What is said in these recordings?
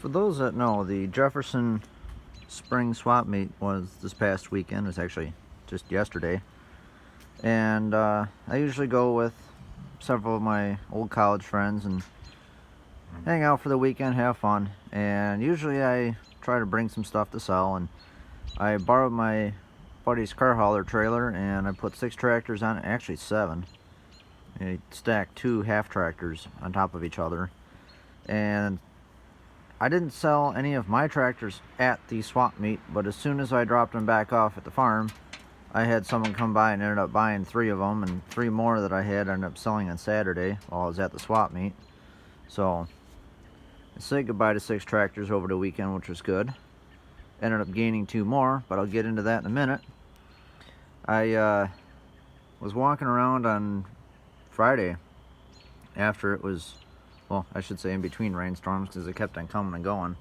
For those that know, the Jefferson spring swap meet was this past weekend. It was actually just yesterday. And I usually go with several of my old college friends and hang out for the weekend, have fun. And usually I try to bring some stuff to sell. And I borrowed my buddy's car hauler trailer and I put 6 tractors on it, actually 7. I stacked 2 half tractors on top of each other. And I didn't sell any of my tractors at the swap meet, but as soon as I dropped them back off at the farm, I had someone come by and ended up buying 3 of them, and 3 more that I had ended up selling on Saturday while I was at the swap meet. So I said goodbye to 6 tractors over the weekend, which was good. Ended up gaining 2 more, but I'll get into that in a minute. I was walking around on Friday after it was, well, I should say in between rainstorms, because it kept on coming and going,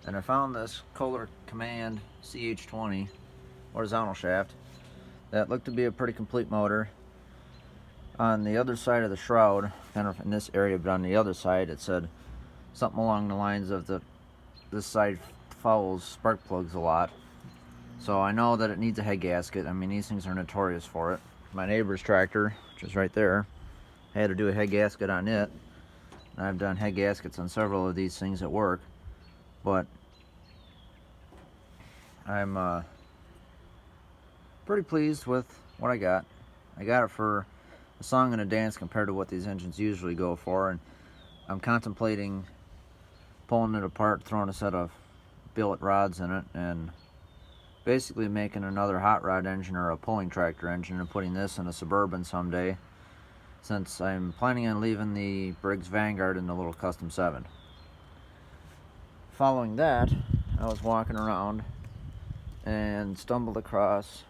and I found this Kohler Command CH20 horizontal shaft that looked to be a pretty complete motor. On the other side of the shroud, kind of in this area, but on the other side, it said something along the lines of this side fouls spark plugs a lot. So I know that it needs a head gasket. I mean, these things are notorious for it. My neighbor's tractor, which is right there, I had to do a head gasket on it. I've done head gaskets on several of these things at work, but I'm pretty pleased with what I got. I got it for a song and a dance compared to what these engines usually go for, and I'm contemplating pulling it apart, throwing a set of billet rods in it, and basically making another hot rod engine or a pulling tractor engine and putting this in a Suburban someday, since I'm planning on leaving the Briggs Vanguard in the little Custom 7. Following that, I was walking around and stumbled across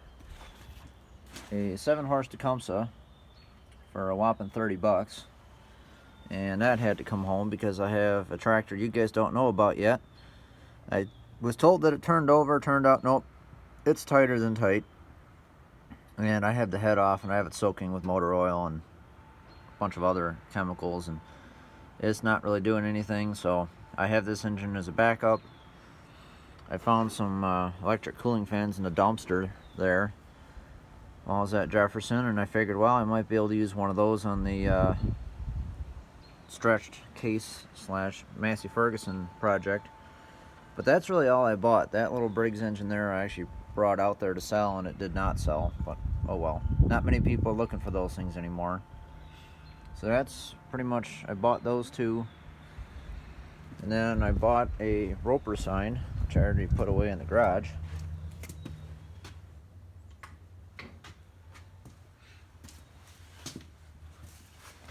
a 7-horse Tecumseh for a whopping $30, and that had to come home because I have a tractor you guys don't know about yet. I was told that it turned over, turned out nope, it's tighter than tight, and I have the head off and I have it soaking with motor oil and bunch of other chemicals, and it's not really doing anything. So I have this engine as a backup. I found some electric cooling fans in the dumpster there while I was at Jefferson, and I figured, well, I might be able to use one of those on the stretched case / Massey Ferguson project. But that's really all I bought. That little Briggs engine there I actually brought out there to sell, and it did not sell, but oh well. Not many people are looking for those things anymore. So that's pretty much, I bought those 2. And then I bought a Roper sign, which I already put away in the garage.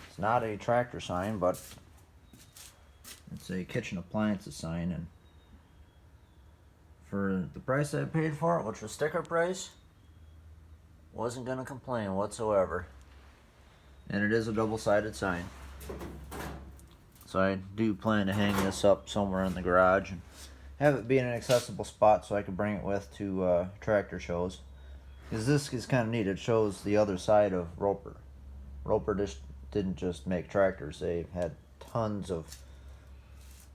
It's not a tractor sign, but it's a kitchen appliances sign. And for the price I paid for it, which was sticker price, wasn't going to complain whatsoever. And it is a double-sided sign. So I do plan to hang this up somewhere in the garage and have it be in an accessible spot so I can bring it with to tractor shows. Because this is kind of neat. It shows the other side of Roper. Roper didn't just make tractors. They had tons of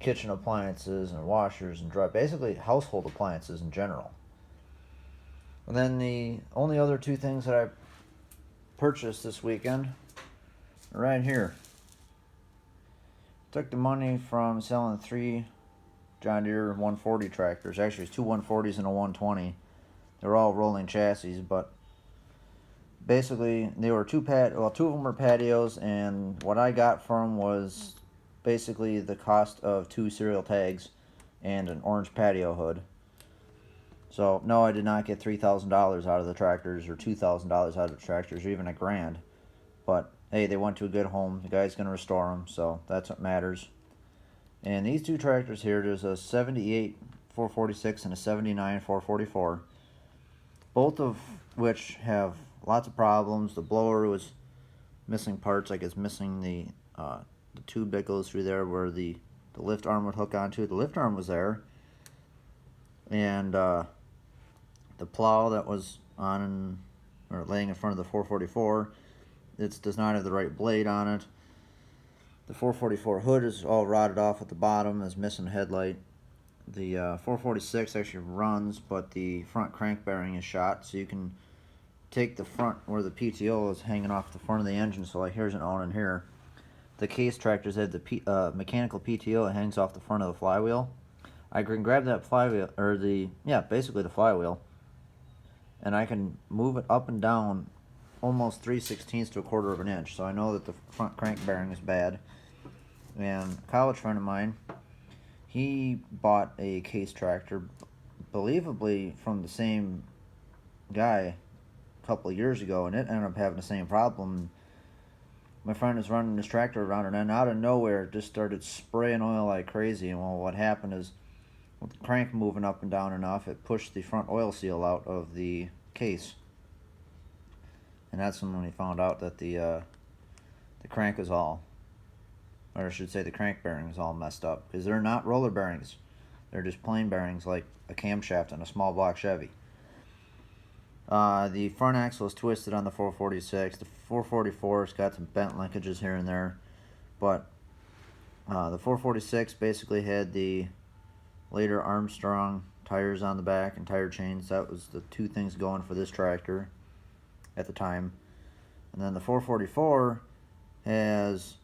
kitchen appliances and washers and basically household appliances in general. And then the only other 2 things that I purchased this weekend right here. Took the money from selling 3 John Deere 140 tractors. Actually, it's 2 140s and a 120. They're all rolling chassis, but basically they were 2 of them were patios, and what I got from them was basically the cost of 2 serial tags and an orange patio hood. So no, I did not get $3,000 out of the tractors, or $2,000 out of the tractors, or even $1,000. But hey, they went to a good home. The guy's going to restore them, so that's what matters. And these 2 tractors here, there's a 78 446 and a 79 444, both of which have lots of problems. The blower was missing parts, like it's missing the tube that goes through there where the lift arm would hook onto. The lift arm was there, and the plow that was on or laying in front of the 444, it does not have the right blade on it. The 444 hood is all rotted off at the bottom, is missing a headlight. The 446 actually runs, but the front crank bearing is shot, so you can take the front where the PTO is hanging off the front of the engine. So like here's an on in here. The case tractors have the mechanical PTO that hangs off the front of the flywheel. I can grab that flywheel, or basically the flywheel, and I can move it up and down almost 3/16 to 1/4 of an inch. So I know that the front crank bearing is bad. And a college friend of mine, he bought a case tractor, believably from the same guy a couple of years ago, and it ended up having the same problem. My friend was running this tractor around, and then out of nowhere it just started spraying oil like crazy. And well, what happened is, with the crank moving up and down enough, it pushed the front oil seal out of the case. And that's when he found out that the crank was all, or I should say the crank bearing is all messed up, because they're not roller bearings. They're just plain bearings like a camshaft on a small block Chevy. The front axle is twisted on the 446. The 444's got some bent linkages here and there, but the 446 basically had the later Armstrong tires on the back and tire chains. That was the two things going for this tractor at the time. And then the 444 has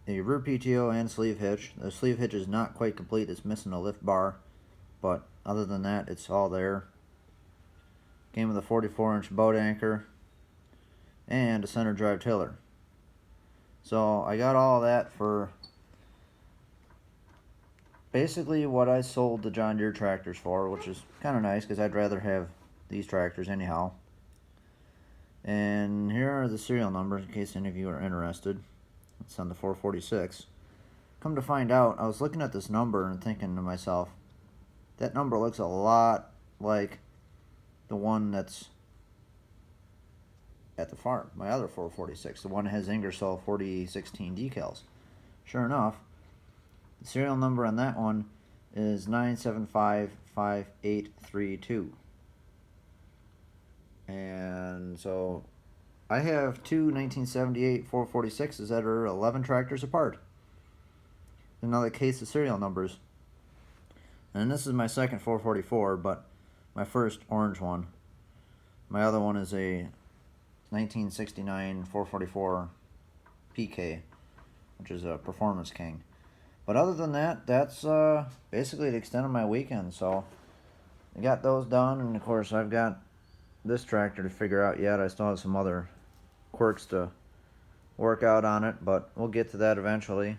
a rear PTO and sleeve hitch. The sleeve hitch is not quite complete. It's missing a lift bar, but other than that, it's all there. Came with a 44-inch boat anchor and a center drive tiller. So I got all that for basically what I sold the John Deere tractors for, which is kind of nice because I'd rather have these tractors anyhow. And here are the serial numbers in case any of you are interested. It's on the 446. Come to find out, I was looking at this number and thinking to myself, that number looks a lot like the one that's at the farm, my other 446, the one that has Ingersoll 4016 decals. Sure enough, the serial number on that one is 9755832. And so I have two 1978 446s that are 11 tractors apart. Another case of serial numbers. And this is my second 444, but my first orange one. My other one is a 1969 444 PK, which is a Performance King. But other than that, that's basically the extent of my weekend. So I got those done, and of course I've got this tractor to figure out yet. I still have some other quirks to work out on it, but we'll get to that eventually.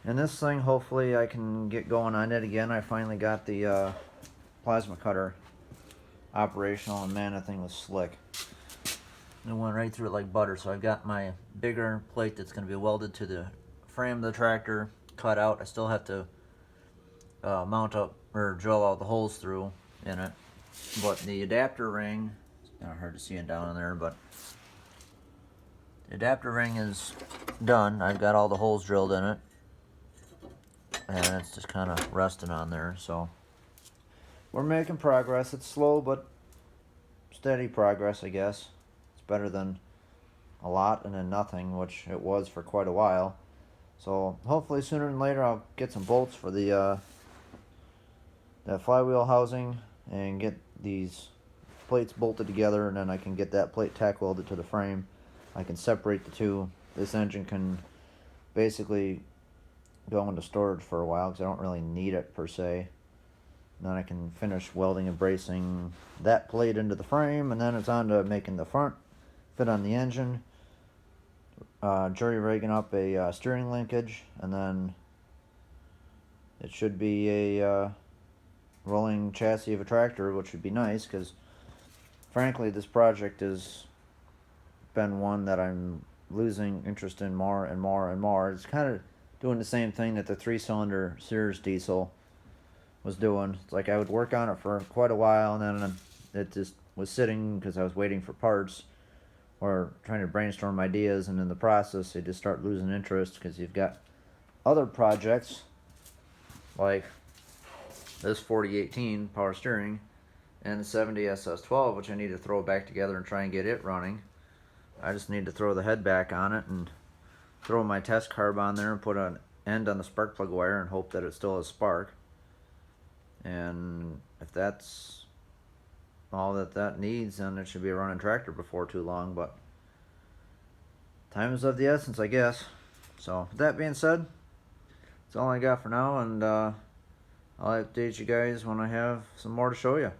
And this thing, hopefully I can get going on it again. I finally got the plasma cutter operational, and man, that thing was slick. It went right through it like butter. So I've got my bigger plate that's going to be welded to the frame of the tractor cut out. I still have to mount up or drill out the holes through in it. But the adapter ring, it's kind of hard to see it down in there, but the adapter ring is done. I've got all the holes drilled in it, and it's just kind of resting on there. So we're making progress. It's slow but steady progress, I guess. It's better than a lot and then nothing, which it was for quite a while. So hopefully sooner than later I'll get some bolts for the that flywheel housing and get these plates bolted together, and then I can get that plate tack welded to the frame. I can separate the two. This engine can basically go into storage for a while because I don't really need it per se. And then I can finish welding and bracing that plate into the frame, and then it's on to making the front fit on the engine, jury rigging up a steering linkage, and then it should be a rolling chassis of a tractor, which would be nice because frankly this project has been one that I'm losing interest in more and more and more. It's kind of doing the same thing that the 3-cylinder Sears diesel was doing. It's like I would work on it for quite a while, and then it just was sitting because I was waiting for parts or trying to brainstorm ideas, and in the process you just start losing interest because you've got other projects like this 4018 power steering and the 70 SS12, which I need to throw back together and try and get it running. I just need to throw the head back on it and throw my test carb on there and put an end on the spark plug wire and hope that it still has spark. And if that's all that needs, then it should be a running tractor before too long. But time is of the essence, I guess. So with that being said, that's all I got for now, and I'll update you guys when I have some more to show you.